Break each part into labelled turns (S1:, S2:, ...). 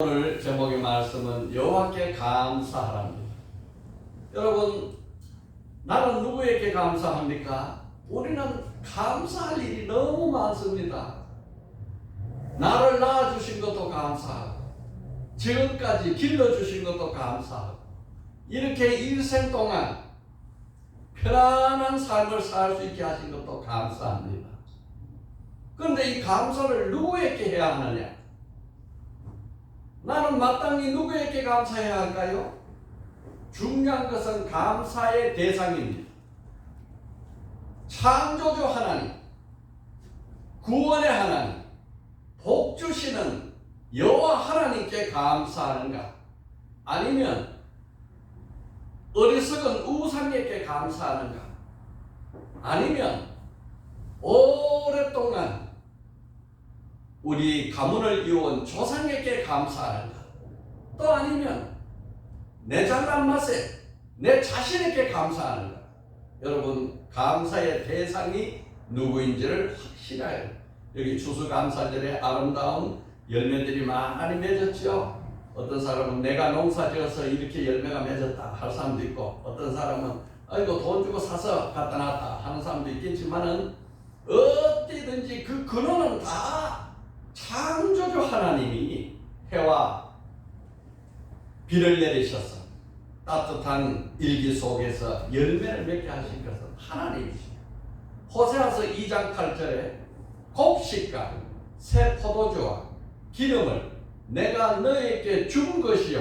S1: 오늘 제목의 말씀은 여호와께 감사하랍니다. 여러분, 나는 누구에게 감사합니까? 우리는 감사할 일이 너무 많습니다. 나를 낳아주신 것도 감사하고, 지금까지 길러주신 것도 감사하고, 이렇게 일생 동안 편안한 삶을 살 수 있게 하신 것도 감사합니다. 그런데 이 감사를 누구에게 해야 하느냐? 나는 마땅히 누구에게 감사해야 할까요? 중요한 것은 감사의 대상입니다. 창조주 하나님, 구원의 하나님, 복 주시는 여호와 하나님께 감사하는가? 아니면 어리석은 우상에게 감사하는가? 아니면 오랫동안 우리 가문을 이어온 조상에게 감사하는가? 또 아니면 내 잘난 맛에 내 자신에게 감사하는가? 여러분, 감사의 대상이 누구인지를 확실해야 해요. 여기 추수감사절에 아름다운 열매들이 많이 맺었죠. 어떤 사람은 내가 농사지어서 이렇게 열매가 맺었다 할 사람도 있고, 어떤 사람은 아이고 돈 주고 사서 갖다 놨다 하는 사람도 있겠지만은, 어디든지 그 근원은 다 창조주 하나님이 해와 비를 내리셔서 따뜻한 일기 속에서 열매를 맺게 하신 것은 하나님이십니다. 호세아서 2장 8절에 곡식과 새 포도주와 기름을 내가 너에게 준 것이요,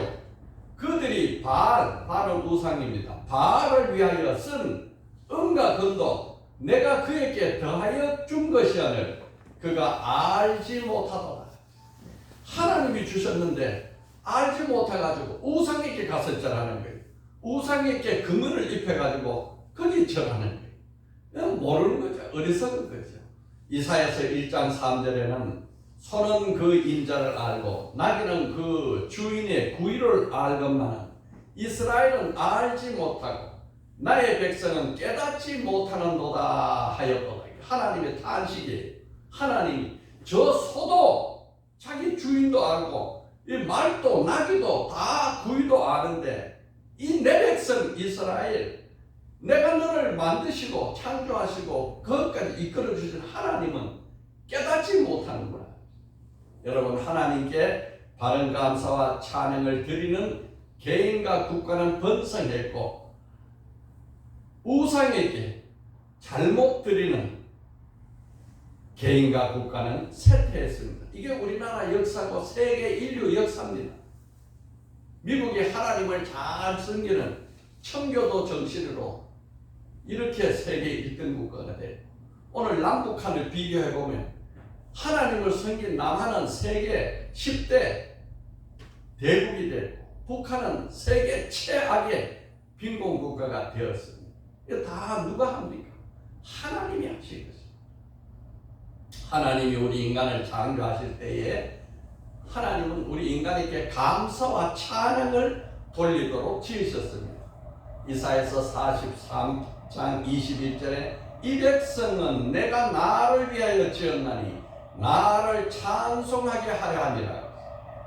S1: 그들이 바알은 우상입니다. 바알을 위하여 쓴 은과 금도 내가 그에게 더하여 준 것이오늘 그가 알지 못하더라. 하나님이 주셨는데 알지 못해가지고 우상에게 가서 절하는 거예요. 우상에게 금은을 입혀가지고 거기 절하는 거예요. 모르는 거죠. 어리석은 거죠. 이사야서 1장 3절에는 소는 그 인자를 알고 나귀는 그 주인의 구의를 알건만은 이스라엘은 알지 못하고 나의 백성은 깨닫지 못하는도다 하였도다. 하나님의 탄식이에요. 하나님이 저 소도 자기 주인도 알고 이 말도 나귀도 다 구이도 아는데, 이 내 백성 이스라엘, 내가 너를 만드시고 창조하시고 그것까지 이끌어 주신 하나님은 깨닫지 못하는구나. 여러분, 하나님께 바른 감사와 찬양을 드리는 개인과 국가는 번성했고, 우상에게 잘못 드리는 개인과 국가는 쇠퇴했습니다. 이게 우리나라 역사고 세계 인류 역사입니다. 미국이 하나님을 잘 섬기는 청교도 정신으로 이렇게 세계 1등 국가가 돼요. 오늘 남북한을 비교해보면 하나님을 섬긴 남한은 세계 10대 대국이 되고, 북한은 세계 최악의 빈곤국가가 되었습니다. 이거 다 누가 합니까? 하나님이 하신 것입니다. 하나님이 우리 인간을 창조하실 때에 하나님은 우리 인간에게 감사와 찬양을 돌리도록 지으셨습니다. 이사야서 43장 21절에 이 백성은 내가 나를 위하여 지었나니 나를 찬송하게 하려 함이라.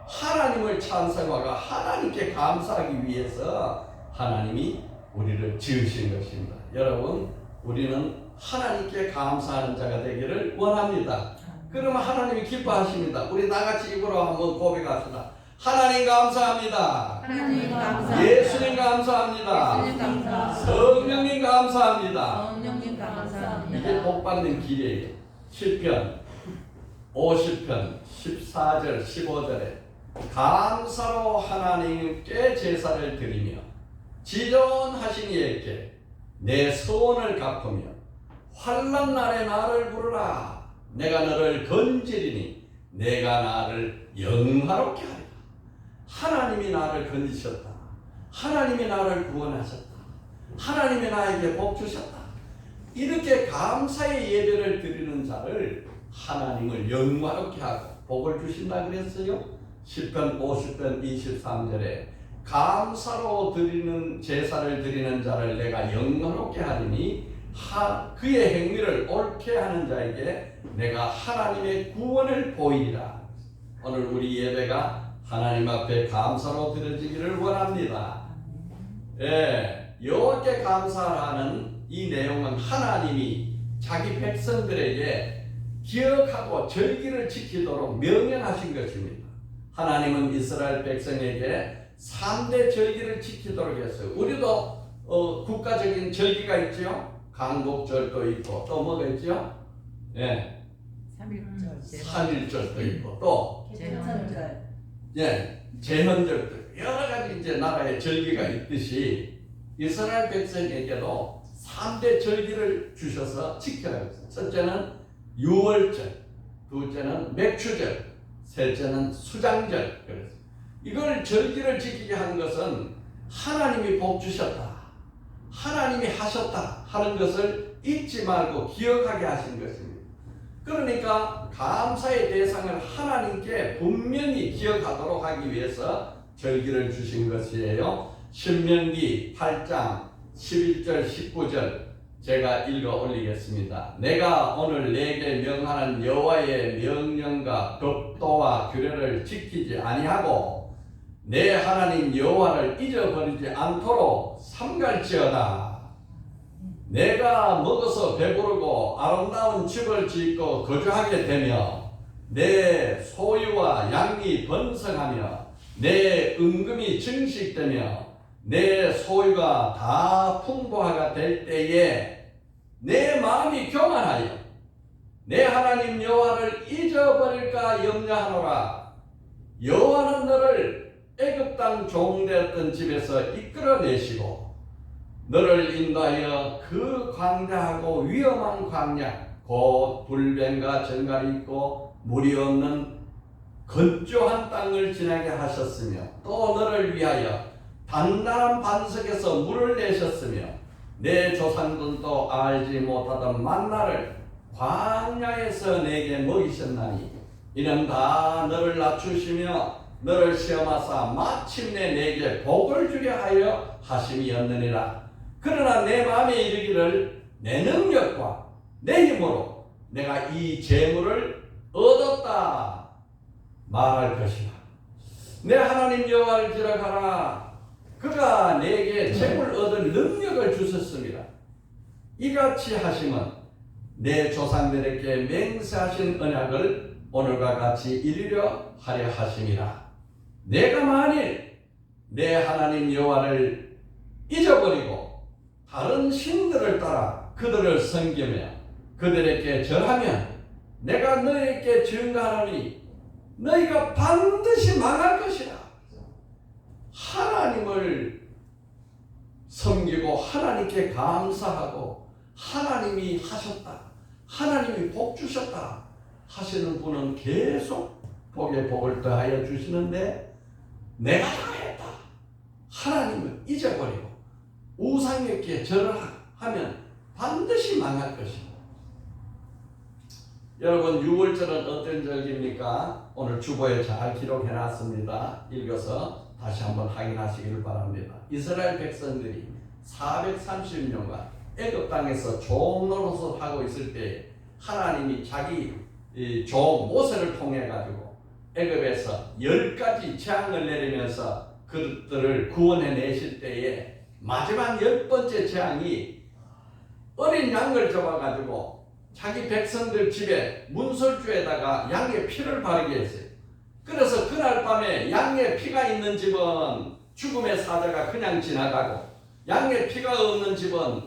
S1: 하나님을 찬송하고 하나님께 감사하기 위해서 하나님이 우리를 지으신 것입니다. 여러분, 우리는 하나님께 감사하는 자가 되기를 원합니다. 그러면 하나님이 기뻐하십니다. 우리 나같이 입으로 한번 고백합시다. 하나님 감사합니다.
S2: 하나님 감사합니다.
S1: 예수님 감사합니다.
S2: 예수님 감사합니다.
S1: 성령님 감사합니다.
S2: 성령님 감사합니다.
S1: 이게 복받는 길이에요. 시편 50편 14절 15절에 감사로 하나님께 제사를 드리며 지존하신 이에게 내 소원을 갚으며 환난 날에 나를 부르라. 내가 너를 건지리니 내가 나를 영화롭게 하리라. 하나님이 나를 건지셨다. 하나님이 나를 구원하셨다. 하나님이 나에게 복 주셨다. 이렇게 감사의 예배를 드리는 자를 하나님을 영화롭게 하고 복을 주신다 그랬어요. 시편 50편 23절에 감사로 드리는 제사를 드리는 자를 내가 영화롭게 하리니 그의 행위를 옳게 하는 자에게 내가 하나님의 구원을 보이리라. 오늘 우리 예배가 하나님 앞에 감사로 드려지기를 원합니다. 예, 여호와께 감사하는 이 내용은 하나님이 자기 백성들에게 기억하고 절기를 지키도록 명령하신 것입니다. 하나님은 이스라엘 백성에게 3대 절기를 지키도록 했어요. 우리도 국가적인 절기가 있죠. 강복절도 있고 또 뭐가 있죠? 예, 3.1절도 있고 또
S2: 제헌절.
S1: 예, 제헌절도 여러 가지 이제 나라의 절기가 있듯이 이스라엘 백성에게도 3대 절기를 주셔서 지켜야 했어요. 첫째는 유월절, 둘째는 맥추절, 셋째는 수장절. 그래서 이걸 절기를 지키게 한 것은 하나님이 복 주셨다, 하나님이 하셨다 하는 것을 잊지 말고 기억하게 하신 것입니다. 그러니까 감사의 대상을 하나님께 분명히 기억하도록 하기 위해서 절기를 주신 것이에요. 신명기 8장 11절 19절 제가 읽어 올리겠습니다. 내가 오늘 내게 명하는 여호와의 명령과 법도와 규례를 지키지 아니하고 내 하나님 여호와를 잊어버리지 않도록 삼갈지어다. 내가 먹어서 배부르고 아름다운 집을 짓고 거주하게 되며 내 소유와 양이 번성하며 내 은금이 증식되며 내 소유가 다 풍부하가 될 때에 내 마음이 교만하여 내 하나님 여호와를 잊어버릴까 염려하노라. 여호와는 너를 애굽 땅 종되었던 집에서 이끌어내시고 너를 인도하여 그 광야하고 위험한 광야 곧 불뱀과 정갈이 있고 물이 없는 건조한 땅을 지나게 하셨으며 또 너를 위하여 단단한 반석에서 물을 내셨으며 내 조상들도 알지 못하던 만나를 광야에서 내게 먹이셨나니 이는 다 너를 낮추시며 너를 시험하사 마침내 내게 복을 주게 하여 하심이었느니라. 그러나 내 마음에 이르기를 내 능력과 내 힘으로 내가 이 재물을 얻었다 말할 것이다. 내 하나님 여호와를 기억하라. 그가 내게 재물 얻을 능력을 주셨습니다. 이같이 하심은 내 조상들에게 맹세하신 언약을 오늘과 같이 이루려 하려 하심이라. 내가 만일 내 하나님 여호와를 잊어버리고 다른 신들을 따라 그들을 섬기며 그들에게 절하면 내가 너희에게 증거하노니 너희가 반드시 망할 것이라. 하나님을 섬기고 하나님께 감사하고 하나님이 하셨다, 하나님이 복 주셨다 하시는 분은 계속 복에 복을 더하여 주시는데 내가 다 했다, 하나님을 잊어버리고 우상에게 절을 하면 반드시 망할 것입니다. 여러분, 6월절은 어떤 절기입니까? 오늘 주보에 잘 기록해 놨습니다. 읽어서 다시 한번 확인하시길 바랍니다. 이스라엘 백성들이 430년간 애굽 땅에서 종노릇을 하고 있을 때 하나님이 자기 종 모세를 통해 가지고 애굽에서 10가지 재앙을 내리면서 그들을 구원해 내실 때에 마지막 10번째 재앙이 어린 양을 잡아가지고 자기 백성들 집에 문설주에다가 양의 피를 바르게 했어요. 그래서 그날 밤에 양의 피가 있는 집은 죽음의 사자가 그냥 지나가고 양의 피가 없는 집은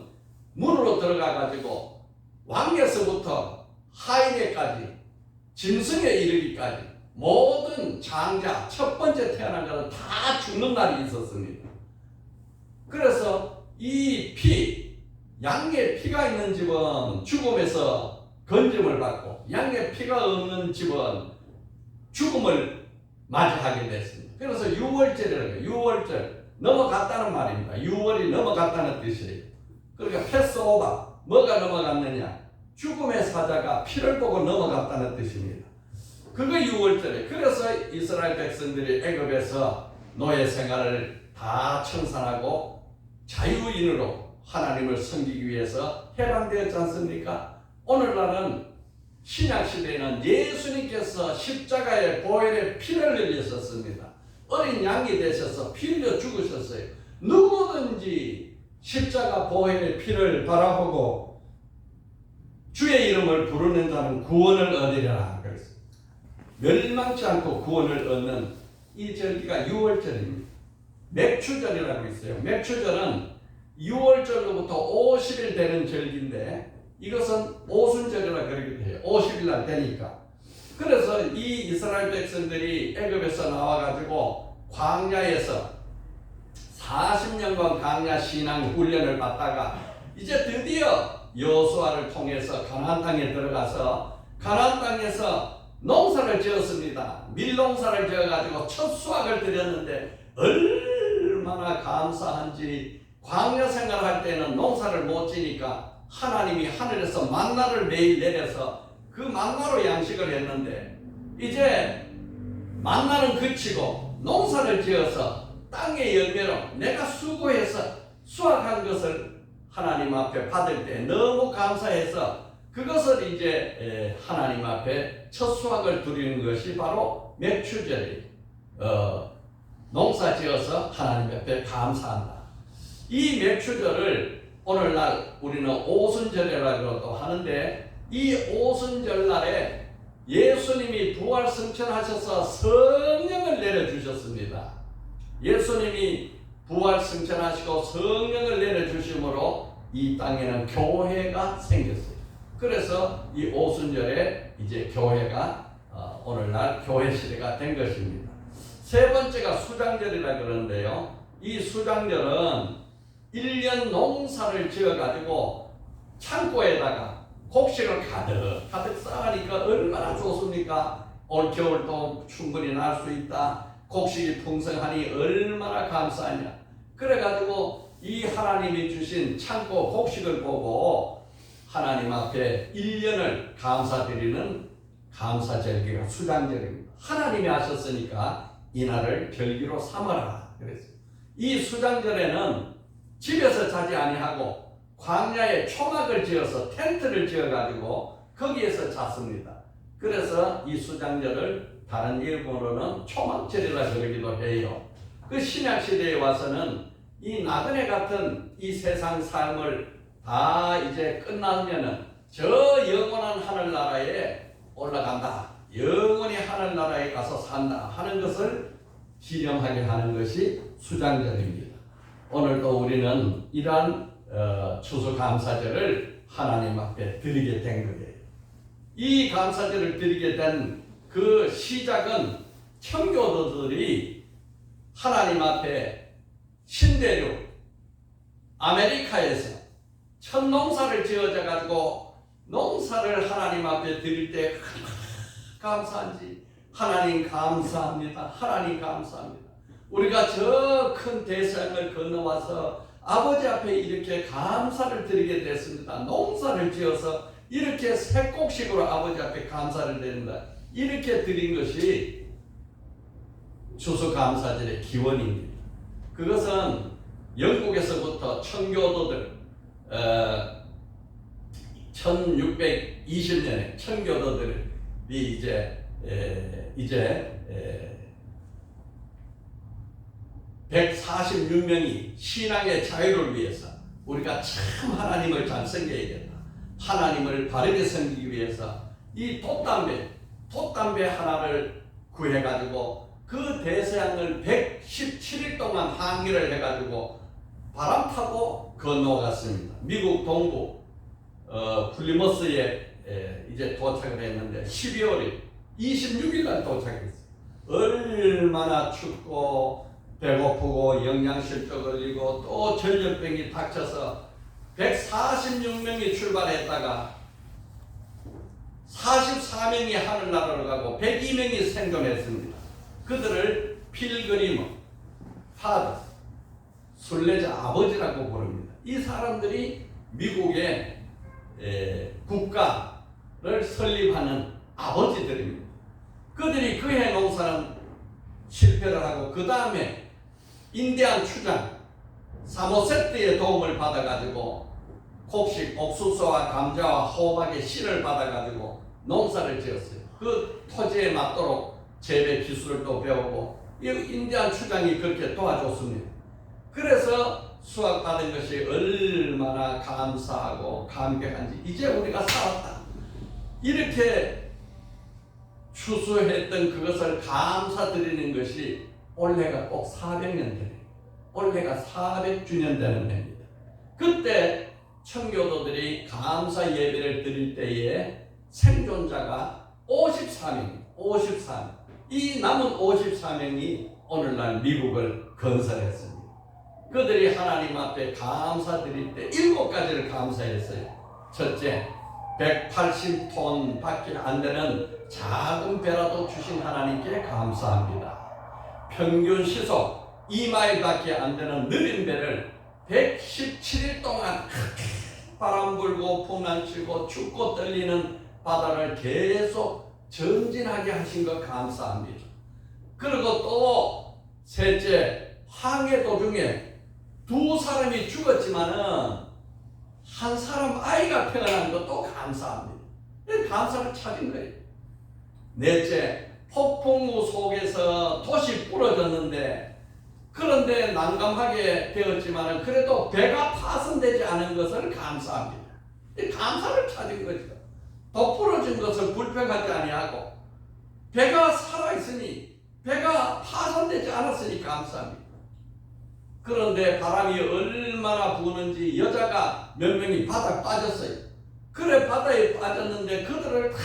S1: 문으로 들어가가지고 왕에서부터 하인에까지 짐승에 이르기까지 모든 장자 첫 번째 태어난 자는 다 죽는 날이 있었습니다. 그래서 이 피, 양의 피가 있는 집은 죽음에서 건짐을 받고 양의 피가 없는 집은 죽음을 맞이하게 됐습니다. 그래서 6월절이라고 6월절 넘어갔다는 말입니다. 6월이 넘어갔다는 뜻이에요. 그러니까 패스오바, 뭐가 넘어갔느냐? 죽음의 사자가 피를 보고 넘어갔다는 뜻입니다. 그게 6월절이에요. 그래서 이스라엘 백성들이 애굽에서 노예 생활을 다 청산하고 자유인으로 하나님을 섬기기 위해서 해방되었지 않습니까? 오늘날은 신약시대에는 예수님께서 십자가에 보혈의 피를 흘리셨습니다. 어린 양이 되셔서 피 흘려 죽으셨어요. 누구든지 십자가 보혈의 피를 바라보고 주의 이름을 부르는 자는 구원을 얻으리라 그랬어요. 멸망치 않고 구원을 얻는 이 절기가 6월절입니다. 맥추절이라고 있어요. 맥추절은 6월절로부터 50일 되는 절기인데 이것은 오순절이라 그러기도 해요. 50일 날 되니까. 그래서 이 이스라엘 백성들이 애굽에서 나와가지고 광야에서 40년간 광야 신앙 훈련을 받다가 이제 드디어 여호수아를 통해서 가나안 땅에 들어가서 가나안 땅에서 농사를 지었습니다. 밀농사를 지어가지고 첫 수확을 드렸는데 얼마나 감사한지. 광야 생활할 때는 농사를 못 지니까 하나님이 하늘에서 만나를 매일 내려서 그 만나로 양식을 했는데 이제 만나는 그치고 농사를 지어서 땅의 열매로 내가 수고해서 수확한 것을 하나님 앞에 받을 때 너무 감사해서 그것을 이제 하나님 앞에 첫 수확을 드리는 것이 바로 맥추절이에요. 농사 지어서 하나님 앞에 감사한다. 이 맥추절을 오늘날 우리는 오순절이라고도 하는데 이 오순절 날에 예수님이 부활 승천하셔서 성령을 내려주셨습니다. 예수님이 부활 승천하시고 성령을 내려주심으로 이 땅에는 교회가 생겼어요. 그래서 이 오순절에 이제 교회가 오늘날 교회 시대가 된 것입니다. 세 번째가 수장절이라 그러는데요. 이 수장절은 1년 농사를 지어가지고 창고에다가 곡식을 가득 쌓으니까 얼마나 좋습니까? 올 겨울도 충분히 날 수 있다. 곡식이 풍성하니 얼마나 감사하냐. 그래가지고 이 하나님이 주신 창고 곡식을 보고 하나님 앞에 1년을 감사드리는 감사절기가 수장절입니다. 하나님이 하셨으니까 이날을 절기로 삼아라 그랬어요. 이 수장절에는 집에서 자지 아니하고 광야에 초막을 지어서 텐트를 지어가지고 거기에서 잤습니다. 그래서 이 수장절을 다른 이름으로는 초막절이라 그러기도 해요. 그 신약시대에 와서는 이 나그네 같은 이 세상 삶을 다 이제 끝나면은 저 영원한 하늘나라에 올라간다. 영원히 하늘나라에 가서 산다 하는 것을 기념하게 하는 것이 수장절입니다. 오늘도 우리는 이러한 추수감사절을 하나님 앞에 드리게 된 거예요. 이 감사절을 드리게 된 그 시작은 청교도들이 하나님 앞에 신대륙 아메리카에서 첫 농사를 지어져 가지고 농사를 하나님 앞에 드릴 때 감사한지 하나님 감사합니다. 하나님 감사합니다. 우리가 저 큰 대서양을 건너와서 아버지 앞에 이렇게 감사를 드리게 됐습니다. 농사를 지어서 이렇게 새곡식으로 아버지 앞에 감사를 드린다. 이렇게 드린 것이 추수감사절의 기원입니다. 그것은 영국에서부터 청교도들 1620년에 청교도들이 이제 146명이 신앙의 자유를 위해서 우리가 참 하나님을 잘 섬겨야겠다. 하나님을 바르게 섬기기 위해서 이 돛담배 하나를 구해가지고 그 대서양을 117일 동안 항해를 해가지고 바람 타고 건너갔습니다. 미국 동부 플리머스에 이제 도착을 했는데 12월 26일 날 도착했어요. 얼마나 춥고 배고프고 영양실조 걸리고 또 전염병이 닥쳐서 146명이 출발했다가 44명이 하늘나라로 가고 102명이 생존했습니다. 그들을 필그리머, 파더, 순례자 아버지라고 부릅니다. 이 사람들이 미국의 국가를 설립하는 아버지들입니다. 그들이 그해 농사는 실패를 하고 그 다음에 인디안 추장 사모세트의 도움을 받아가지고 곡식, 옥수수와 감자와 호박의 씨를 받아가지고 농사를 지었어요. 그 토지에 맞도록 재배 기술을 또 배우고 이 인디안 추장이 그렇게 도와줬습니다. 그래서 수확받은 것이 얼마나 감사하고 감격한지 이제 우리가 살았다. 이렇게 추수했던 그것을 감사드리는 것이 올해가 꼭 400년 되네. 올해가 400주년 되는 해입니다. 그때 청교도들이 감사 예배를 드릴 때에 생존자가 54명, 54명. 이 남은 54명이 오늘날 미국을 건설했습니다. 그들이 하나님 앞에 감사드릴 때 7가지를 감사했어요. 첫째, 180톤 밖에 안 되는 작은 배라도 주신 하나님께 감사합니다. 평균 시속 2마일 밖에 안 되는 느린 배를 117일 동안 바람 불고 풍랑 치고 춥고 떨리는 바다를 계속 전진하게 하신 것 감사합니다. 그리고 또 셋째, 항해 도중에 2사람이 죽었지만은 한 사람 아이가 태어난 것도 감사합니다. 감사를 찾은 거예요. 넷째, 폭풍우 속에서 돛이 부러졌는데 그런데 난감하게 되었지만은 그래도 배가 파손되지 않은 것을 감사합니다. 감사를 찾은 거죠. 더 부러진 것을 불평하지 아니하고 배가 살아있으니 배가 파손되지 않았으니 감사합니다. 그런데 바람이 얼마나 부는지 여자가 몇 명이 바다에 빠졌어요. 그래 바다에 빠졌는데 그들을 다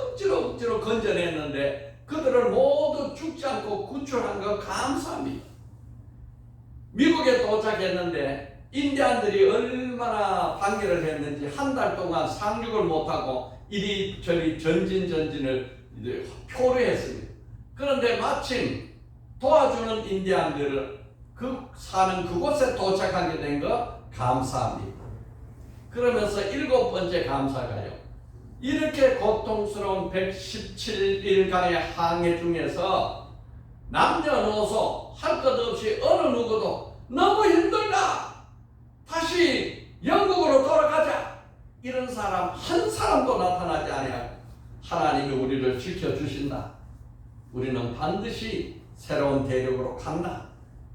S1: 억지로 건져냈는데 그들을 모두 죽지 않고 구출한 것 감사합니다. 미국에 도착했는데 인디안들이 얼마나 방해를 했는지 한 달 동안 상륙을 못하고 이리저리 전진을 표류했습니다. 그런데 마침 도와주는 인디안들을 사는 그곳에 도착하게 된 거 감사합니다. 그러면서 7번째 감사가요. 이렇게 고통스러운 117일간의 항해 중에서 남녀노소 할 것 없이 어느 누구도 너무 힘들다. 다시 영국으로 돌아가자. 이런 사람 한 사람도 나타나지 아니하고 하나님이 우리를 지켜주신다. 우리는 반드시 새로운 대륙으로 간다.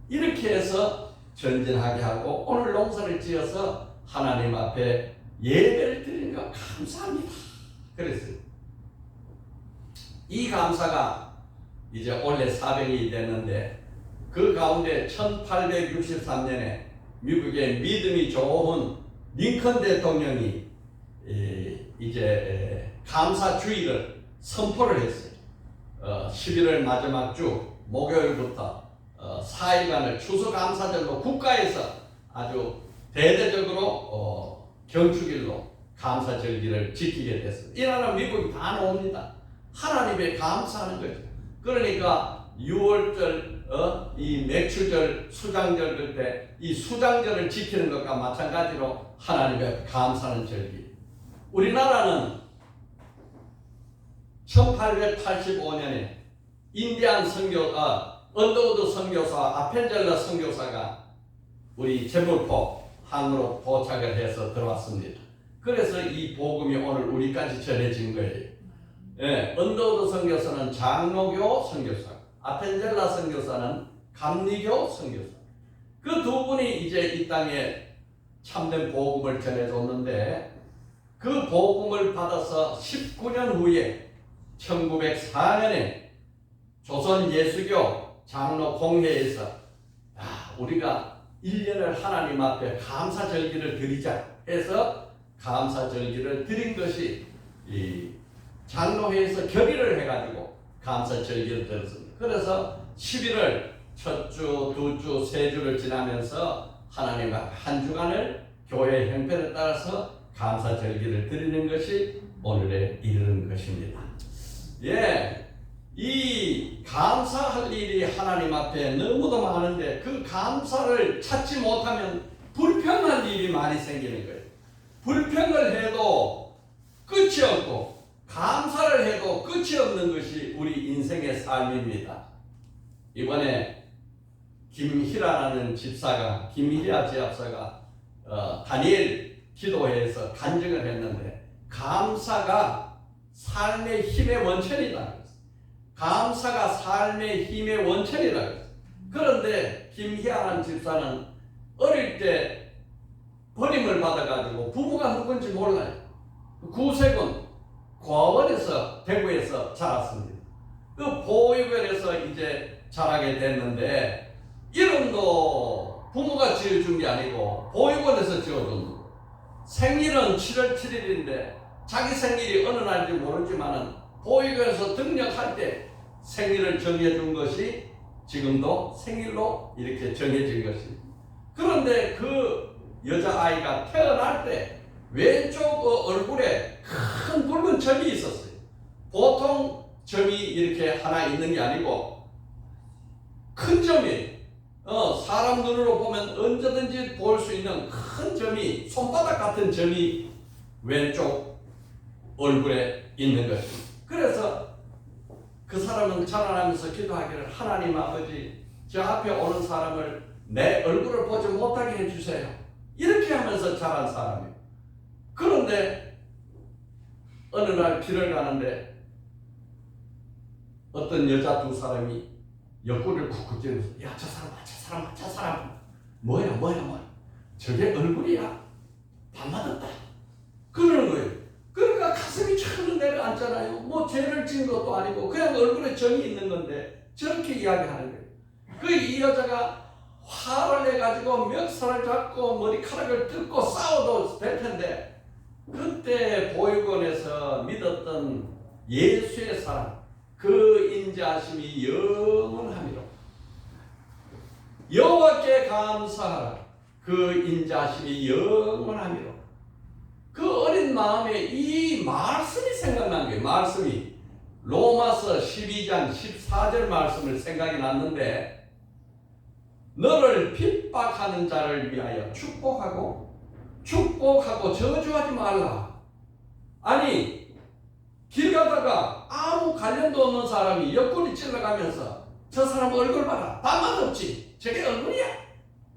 S1: 이렇게 해서 전진하게 하고 오늘 농사를 지어서 하나님 앞에 예배를 드리는 거 감사합니다. 그랬어요. 이 감사가 이제 올해 400이 됐는데 그 가운데 1863년에 미국의 믿음이 좋은 링컨 대통령이 이제 감사주의를 선포를 했어요. 11월 마지막 주 목요일부터 4일간을 추수감사절로 국가에서 아주 대대적으로 경축일로 감사절기를 지키게 됐습니다. 이 나라 미국이 다 나옵니다. 하나님에 감사하는 거죠. 그러니까 6월절, 이 맥추절, 수장절 그때 이 수장절을 지키는 것과 마찬가지로 하나님에 감사하는 절기. 우리나라는 1885년에 인디안 언더우드 선교사, 아펜젤러 선교사가 우리 제물포 항으로 도착을 해서 들어왔습니다. 그래서 이 복음이 오늘 우리까지 전해진 거예요. 예, 언더우드 선교사는 장로교 선교사, 아펜젤러 선교사는 감리교 선교사. 그 두 분이 이제 이 땅에 참된 복음을 전해줬는데 그 복음을 받아서 19년 후에 1904년에 조선 예수교 장로 공회에서 우리가 1년을 하나님 앞에 감사절기를 드리자 해서 감사절기를 드린 것이 이 장로회에서 결의를 해가지고 감사절기를 드렸습니다. 그래서 11월 첫 주, 두 주, 세 주를 지나면서 하나님 앞에 한 주간을 교회 형편에 따라서 감사절기를 드리는 것이 오늘에 이르는 것입니다. 예, 이 감사할 일이 하나님 앞에 너무도 많은데 그 감사를 찾지 못하면 불평할 일이 많이 생기는 거예요. 불평을 해도 끝이 없고 감사를 해도 끝이 없는 것이 우리 인생의 삶입니다. 이번에 김희라라는 집사가, 김희라 지합사가 다니엘 기도회에서 간증을 했는데 감사가 삶의 힘의 원천이다. 감사가 삶의 힘의 원천이라고 했어요. 그런데 김희아라는 집사는 어릴 때 버림을 받아가지고 부모가 누군지 몰라요. 구색은 고아원에서 대구에서 자랐습니다. 그 보육원에서 이제 자라게 됐는데 이름도 부모가 지어준 게 아니고 보육원에서 지어준 거고, 생일은 7월 7일인데 자기 생일이 어느 날인지 모르지만은 보육원에서 등록할 때 생일을 정해준 것이 지금도 생일로 이렇게 정해진 것이. 그런데 그 여자아이가 태어날 때 왼쪽 얼굴에 큰 붉은 점이 있었어요. 보통 점이 이렇게 하나 있는 게 아니고 큰 점이, 사람 눈으로 보면 언제든지 볼 수 있는 큰 점이, 손바닥 같은 점이 왼쪽 얼굴에 있는 것입니다. 그래서 그 사람은 자라나면서 기도하기를, 하나님 아버지, 저 앞에 오는 사람을 내 얼굴을 보지 못하게 해주세요. 이렇게 하면서 자란 사람이에요. 그런데 어느 날 길을 가는데 어떤 여자 두 사람이 옆구리를 쿡쿡 찌르면서, 야, 저 사람 뭐야 저게 얼굴이야, 밥 맞았다 그러는 거예요. 그러니까 가슴이 촥 내려앉잖아요. 뭐 죄를 지은 것도 아니고 그냥 얼굴에 정이 있는 건데 저렇게 이야기하는 거예요. 이 여자가 화를 내가지고 멱살을 잡고 머리카락을 뜯고 싸워도 될 텐데, 그때 보육원에서 믿었던 예수의 사랑, 그 인자하심이 영원하미로. 여호와께 감사하라. 그 인자하심이 영원하미로. 그 어린 마음에 이 말씀이 생각난 거예요. 말씀이 로마서 12장 14절 말씀을 생각이 났는데, 너를 핍박하는 자를 위하여 축복하고 저주하지 말라. 아니, 길 가다가 아무 관련도 없는 사람이 옆구리 찔러가면서 저 사람 얼굴 봐라, 밥맛 없지, 저게 얼굴이야,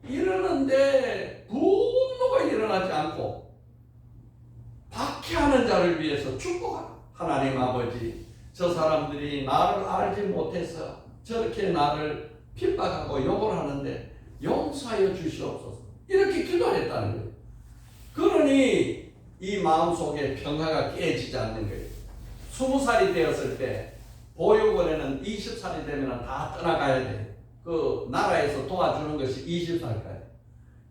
S1: 이러는데 분노가 일어나지 않고 박해하는 자를 위해서 축복하라. 하나님 아버지, 저 사람들이 나를 알지 못해서 저렇게 나를 핍박하고 욕을 하는데 용서하여 주시옵소서, 이렇게 기도했다는 거예요. 그러니 이 마음속에 평화가 깨지지 않는 거예요. 20살이 되었을 때 보육원에는 20살이 되면 다 떠나가야 돼요. 그 나라에서 도와주는 것이 20살까지.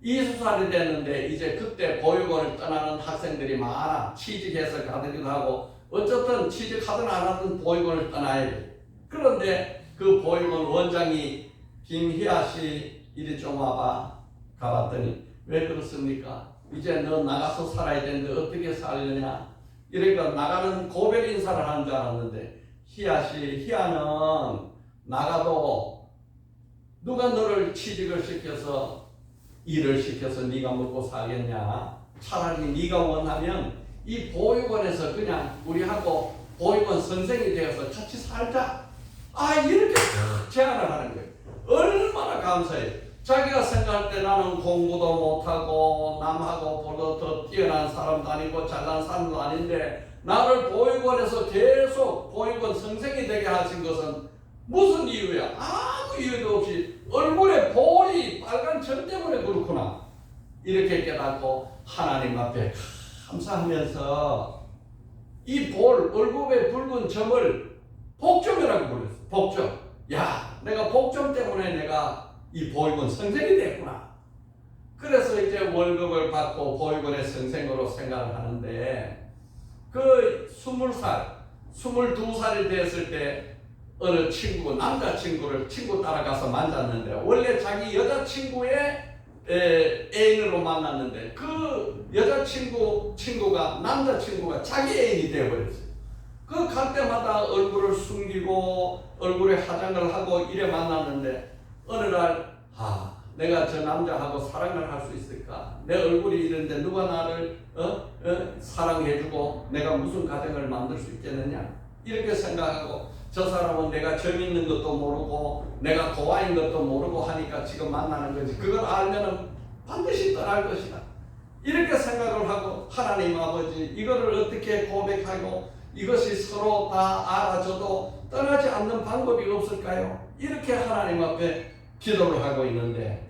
S1: 20살이 됐는데 이제 그때 보육원을 떠나는 학생들이 많아. 취직해서 가기도 하고, 어쨌든 취직하든 안 하든 보육원을 떠나야 돼. 그런데 그 보육원 원장이 김희아 씨 이리 좀 와봐. 가봤더니, 왜 그렇습니까? 이제 너 나가서 살아야 되는데 어떻게 살려냐? 이러니까 나가는 고별 인사를 하는 줄 알았는데, 희아는 나가도 누가 너를 취직을 시켜서 일을 시켜서 네가 먹고 살겠냐? 차라리 네가 원하면 이 보육원에서 그냥 우리하고 보육원 선생이 되어서 같이 살자. 이렇게 제안을 하는 거예요. 얼마나 감사해요. 자기가 생각할 때 나는 공부도 못하고 남하고 보다 더 뛰어난 사람도 아니고 잘난 사람도 아닌데 나를 보육원에서 계속 보육원 선생이 되게 하신 것은 무슨 이유야? 아무 이유도 없이 얼굴에 볼이 빨간 점 때문에 그렇구나. 이렇게 깨닫고 하나님 앞에 감사하면서 이 얼굴에 붉은 점을 복점이라고 불렀어. 복점. 야, 내가 복점 때문에 내가 이 보육원 선생이 됐구나. 그래서 이제 월급을 받고 보육원의 선생으로 생각을 하는데, 그 20살, 22살이 됐을 때 어느 남자친구를 따라가서 만났는데, 원래 자기 여자친구의 애인으로 만났는데 그 친구가 남자친구가 자기 애인이 되어버렸어요. 그 갈 때마다 얼굴을 숨기고 얼굴에 화장을 하고 이래 만났는데, 어느 날 내가 저 남자하고 사랑을 할 수 있을까? 내 얼굴이 이런데 누가 나를 사랑해주고 내가 무슨 가정을 만들 수 있겠느냐? 이렇게 생각하고, 저 사람은 내가 점 있는 것도 모르고 내가 고아인 것도 모르고 하니까 지금 만나는 거지. 그걸 알면은 반드시 떠날 것이다. 이렇게 생각을 하고, 하나님 아버지, 이거를 어떻게 고백하고 이것이 서로 다 알아줘도 떠나지 않는 방법이 없을까요? 이렇게 하나님 앞에 기도를 하고 있는데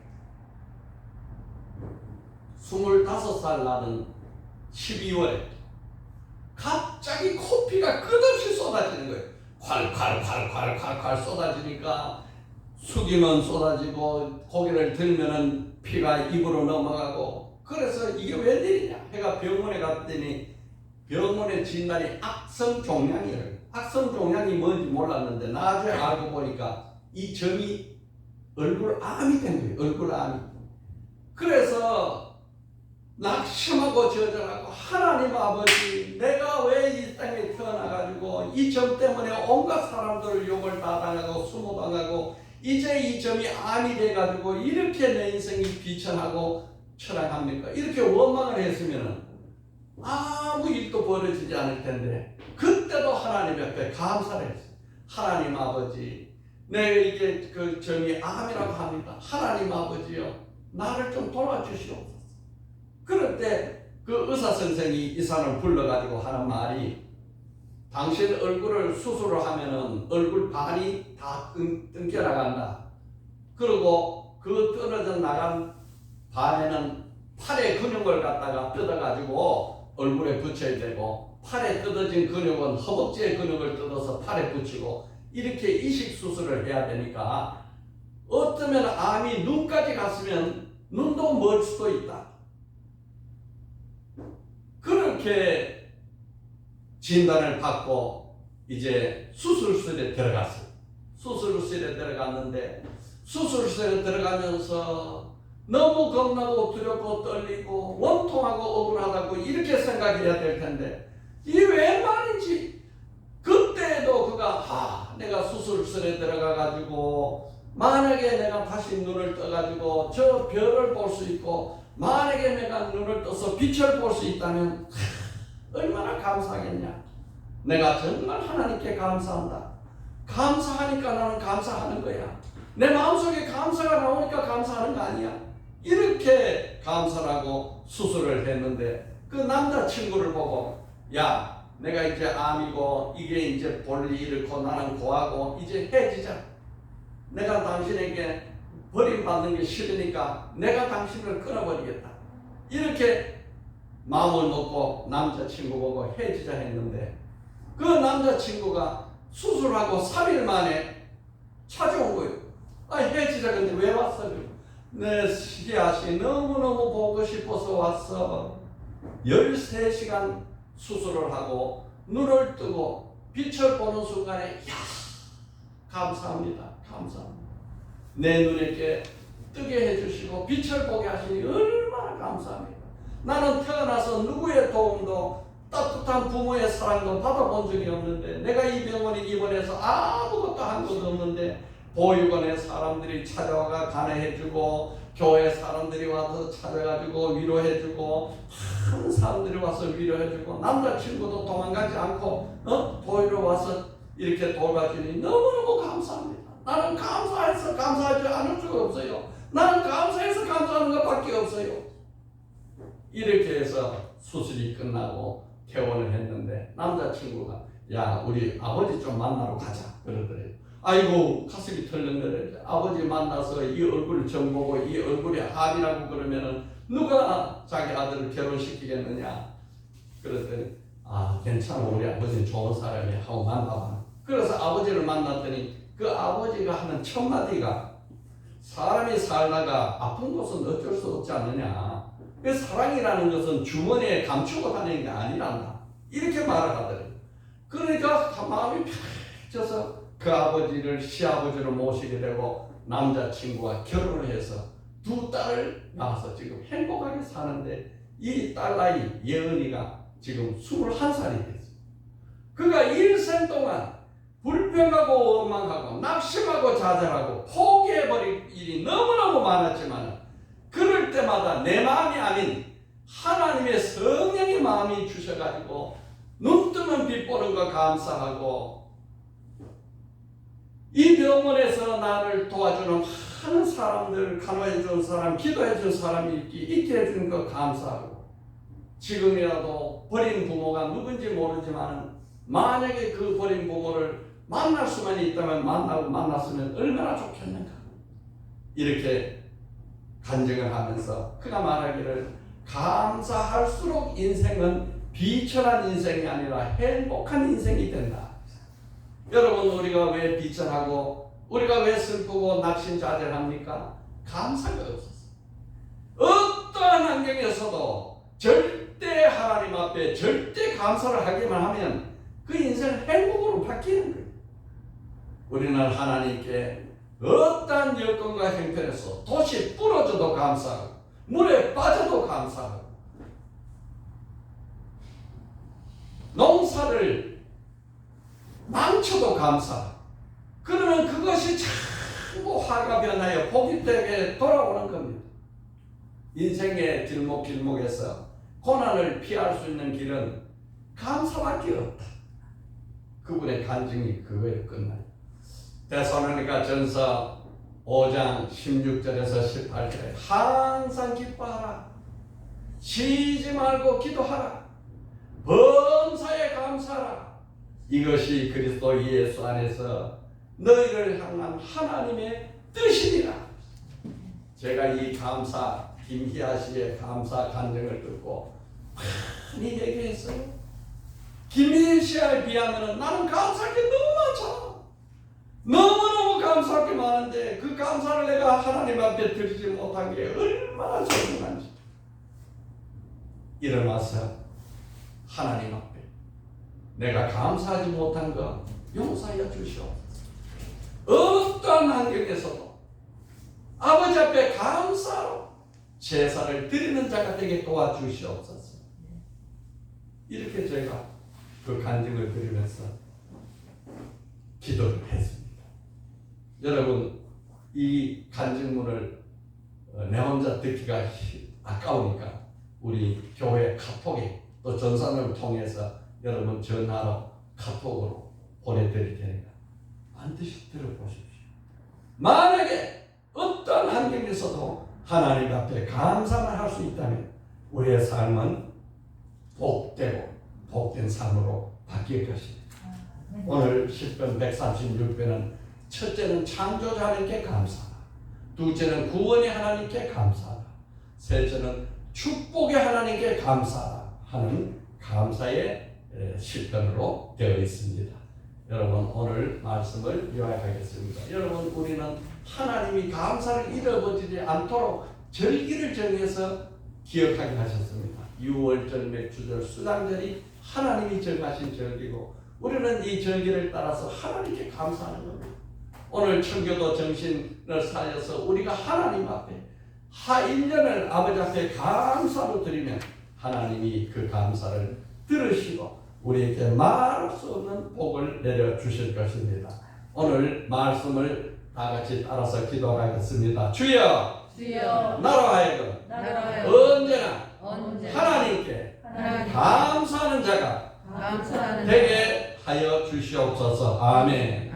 S1: 25살 나는 12월에 갑자기 코피가 끝없이 쏟아지는 거예요. 콸콸콸콸콸콸 쏟아지니까 숙이면 쏟아지고 고개를 들면은 피가 입으로 넘어가고, 그래서 이게 웬일이냐 해가 병원에 갔더니 병원의 진단이 악성종양이에요. 악성종양이 뭔지 몰랐는데 나중에 알고 보니까 이 점이 얼굴암이 된 거예요. 얼굴암이. 그래서 낙심하고 저절하고 하나님 아버지, 내가 왜 이 땅에 태어나가지고 이 점 때문에 온갖 사람들을 욕을 다 당하고 수모당하고 이제 이 점이 암이 돼가지고 이렇게 내 인생이 비천하고 철학합니까? 이렇게 원망을 했으면 아무 일도 벌어지지 않을 텐데, 그때도 하나님 옆에 감사를 했어요. 하나님 아버지, 내가 이게 그 점이 암이라고 합니다. 하나님 아버지요, 나를 좀 도와주시옵소서. 그럴 때 그 의사 선생이 이 사람을 불러가지고 하는 말이, 당신 얼굴을 수술을 하면은 얼굴 반이 다 뜯겨 나간다. 그리고 그 떨어져 나간 반에는 팔의 근육을 갖다가 뜯어가지고 얼굴에 붙여야 되고, 팔에 뜯어진 근육은 허벅지의 근육을 뜯어서 팔에 붙이고, 이렇게 이식 수술을 해야 되니까 어쩌면 암이 눈까지 갔으면 눈도 멀 수도 있다. 그렇게 진단을 받고 이제 수술실에 들어갔어요. 수술실에 들어갔는데 수술실에 들어가면서 너무 겁나고 두렵고 떨리고 원통하고 억울하다고 이렇게 생각해야 될 텐데, 이게 왜 말인지. 그때도 그가 내가 수술실에 들어가가지고 만약에 내가 다시 눈을 떠가지고 저 별을 볼 수 있고, 만약에 내가 눈을 떠서 빛을 볼 수 있다면 얼마나 감사하겠냐. 내가 정말 하나님께 감사한다. 감사하니까 나는 감사하는 거야. 내 마음속에 감사가 나오니까 감사하는 거 아니야. 이렇게 감사를 하고 수술을 했는데 그 남자친구를 보고, 야, 내가 이제 암이고 이게 이제 볼일 잃고 나는 고하고 이제 헤어지자. 내가 당신에게 버림받는 게 싫으니까 내가 당신을 끊어버리겠다. 이렇게 마음을 먹고 남자친구 보고 헤어지자 했는데, 그 남자친구가 수술하고 3일 만에 찾아온 거예요. 헤어지자. 근데 왜 왔어? 내 시아씨 너무너무 보고 싶어서 왔어. 13시간 수술을 하고 눈을 뜨고 빛을 보는 순간에, 야, 감사합니다. 감사합니다. 내 눈에 뜨게 해주시고 빛을 보게 하시니 얼마나 감사합니다. 나는 태어나서 누구의 도움도 따뜻한 부모의 사랑도 받아본 적이 없는데, 내가 이 병원에 입원해서 아무것도 한 것도 없는데 보육원에 사람들이 찾아와가 간호해주고, 교회 사람들이 와서 찾아가지고 위로해주고, 많은 사람들이 와서 위로해주고, 남자친구도 도망가지 않고 보이러 와서 이렇게 돌봐주니 너무너무 감사합니다. 나는 감사해서 감사하지 않을 수가 없어요. 나는 감사해서 감사하는 것밖에 없어요. 이렇게 해서 수술이 끝나고 퇴원을 했는데 남자친구가, 야, 우리 아버지 좀 만나러 가자 그러더래요. 아이고, 가슴이 털렁거려요. 아버지 만나서 이 얼굴 좀 보고 이 얼굴이 암이라고 그러면은 누가 자기 아들을 결혼시키겠느냐. 그랬더니, 괜찮아, 우리 아버지는 좋은 사람이야 하고 만나봐. 그래서 아버지를 만났더니 그 아버지가 하는 첫 마디가, 사람이 살다가 아픈 것은 어쩔 수 없지 않느냐. 그 사랑이라는 것은 주머니에 감추고 다니는 게 아니란다. 이렇게 말을 하더래요. 그러니까 마음이 펴져서 그 아버지를 시아버지로 모시게 되고 남자친구와 결혼을 해서 2딸을 낳아서 지금 행복하게 사는데, 이 딸 나이 예은이가 지금 21살이 됐어요. 그가 일생 동안 불평하고 원망하고 낙심하고 좌절하고 포기해버릴 일이 너무너무 많았지만, 그럴 때마다 내 마음이 아닌 하나님의 성령의 마음이 주셔가지고 눈 뜨면 빛 보는 거 감사하고, 이 병원에서 나를 도와주는 많은 사람들, 간호해준 사람, 기도해준 사람이 있게 해주는 거 감사하고, 지금이라도 버린 부모가 누군지 모르지만 만약에 그 버린 부모를 만날 수만 있다면 만났으면 얼마나 좋겠는가. 이렇게 간증을 하면서 그가 말하기를 감사할수록 인생은 비천한 인생이 아니라 행복한 인생이 된다. 여러분, 우리가 왜 비천하고 우리가 왜 슬프고 낙심자들합니까? 감사가 없었어. 어떠한 환경에서도 절대 하나님 앞에 절대 감사를 하기만 하면 그 인생은 행복으로 바뀌는 거예요. 우리는 하나님께 어떠한 여건과 형편에서 돛이 부러져도 감사하고 물에 빠져도 감사하고 농사를 망쳐도 감사하고 그러면 그것이 자꾸 화가 변하여 복이 되게 돌아오는 겁니다. 인생의 길목길목에서 고난을 피할 수 있는 길은 감사밖에 없다. 그분의 간증이 그거에 끝나요. 데살로니가 전서 5장 16절에서 18절에 항상 기뻐하라. 쉬지 말고 기도하라. 범사에 감사하라. 이것이 그리스도 예수 안에서 너희를 향한 하나님의 뜻이니라. 제가 이 감사, 김희아 씨의 감사 간증을 듣고 많이 얘기했어요. 김희아 씨에 비하면 나는 감사할 게 너무 많잖아. 너무너무 감사할 게 많은데 그 감사를 내가 하나님 앞에 드리지 못한 게 얼마나 소중한지 일어나서 하나님 앞에 내가 감사하지 못한 거 용서하여 주시옵소서. 어떠한 환경에서도 아버지 앞에 감사로 제사를 드리는 자가 되게 도와주시옵소서. 이렇게 제가 그 간증을 드리면서 기도를 했습니다. 여러분, 이 간증문을 내 혼자 듣기가 아까우니까 우리 교회 카톡에 또 전산을 통해서 여러분 전화로 카톡으로 보내드릴 테니까 반드시 들어보십시오. 만약에 어떤 환경에서도 하나님 앞에 감사만 할 수 있다면 우리의 삶은 복되고 복된 삶으로 바뀔 것입니다. 오늘 10편 136편은 첫째는 창조자 하나님께 감사하라. 둘째는 구원의 하나님께 감사하라. 셋째는 축복의 하나님께 감사하라 하는 감사의 시편으로 되어 있습니다. 여러분, 오늘 말씀을 요약하겠습니다. 여러분, 우리는 하나님이 감사를 잃어버리지 않도록 절기를 정해서 기억하게 하셨습니다. 6월절, 맥주절, 수장절이 하나님이 정하신 절기고 우리는 이 절기를 따라서 하나님께 감사하는 겁니다. 오늘 청교도 정신을 살려서 우리가 하나님 앞에 1년을 아버지 앞에 감사로 드리면 하나님이 그 감사를 들으시고 우리에게 말할 수 없는 복을 내려주실 것입니다. 오늘 말씀을 다 같이 따라서 기도하겠습니다. 주여, 나로 하여금 언제나 하나님께 감사하는 자가 되게 하여 주시옵소서. 아멘.